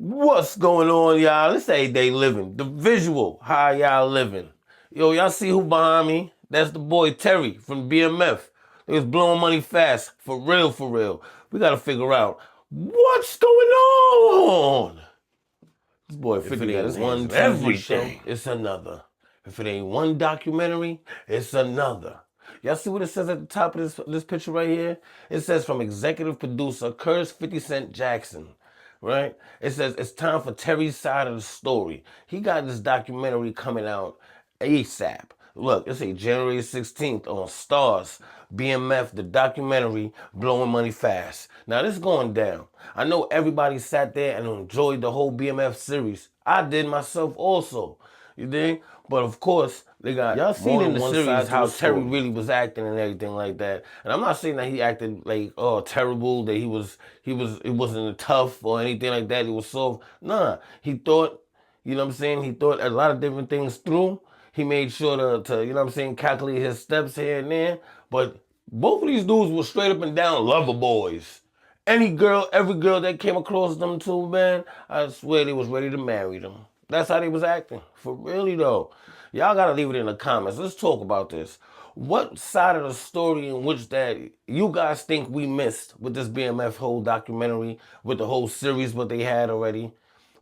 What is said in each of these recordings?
What's going on, y'all? This everyday living. The visual, how y'all living. Yo, y'all see who behind me? That's the boy Terry from BMF. They was blowing money fast. For real, for real. We gotta figure out what's going on. This boy 50 got his one TV show, it's another. If it ain't one documentary, it's another. Y'all see what it says at the top of this picture right here? It says from executive producer Curtis 50 Cent Jackson. Right? It says it's time for Terry's side of the story. He got this documentary coming out ASAP. Look, it's a January 16th on Stars. BMF, the documentary, blowing money fast. Now, this is going down. I know everybody sat there and enjoyed the whole BMF series. I did myself also. You dig? But of course, they got y'all seen in the series how Terry really was acting and everything like that. And I'm not saying that he acted like terrible, that it wasn't tough or anything like that. It was soft. Nah, he thought, you know what I'm saying? He thought a lot of different things through. He made sure to you know what I'm saying, calculate his steps here and there. But both of these dudes were straight up and down lover boys. Every girl that came across them two, man, I swear they was ready to marry them. That's how they was acting. For really though. Y'all gotta leave it in the comments. Let's talk about this. What side of the story in which that you guys think we missed with this BMF whole documentary, with the whole series what they had already?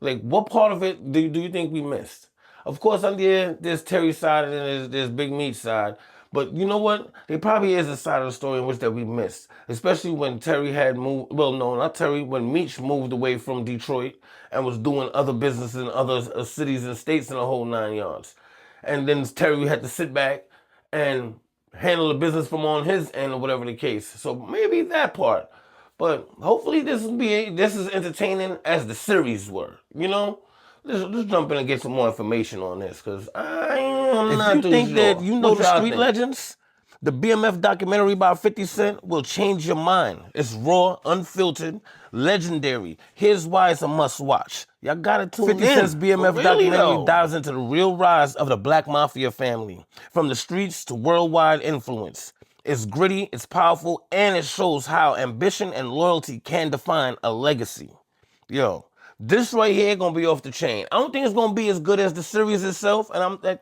Like, what part of it do you think we missed? Of course, there's Terry's side and there's Big Meat's side. But you know what? There probably is a side of the story in which that we missed. Especially when Terry had moved, well, no, not Terry, when Meech moved away from Detroit and was doing other business in other cities and states in the whole 9 yards. And then Terry had to sit back and handle the business from on his end or whatever the case. So maybe that part. But hopefully this is entertaining as the series were, you know? Let's jump in and get some more information on this, because I'm not too sure. If you think that you know the street legends, the BMF documentary about 50 Cent will change your mind. It's raw, unfiltered, legendary. Here's why it's a must-watch. Y'all gotta tune in. 50 Cent's BMF documentary dives into the real rise of the Black Mafia family, from the streets to worldwide influence. It's gritty, it's powerful, and it shows how ambition and loyalty can define a legacy. Yo, this right here gonna be off the chain. I don't think it's gonna be as good as the series itself, and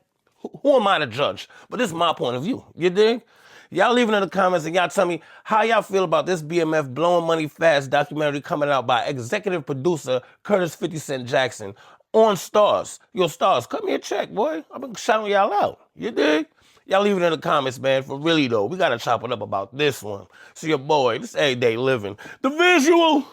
who am I to judge? But this is my point of view. You dig? Y'all leave it in the comments and y'all tell me how y'all feel about this BMF blowing money fast documentary coming out by executive producer Curtis 50 Cent Jackson on Stars. Yo, Stars, cut me a check, boy. I've been shouting y'all out. You dig? Y'all leave it in the comments, man. For really though, we gotta chop it up about this one. So your boy, this everyday living. The visual.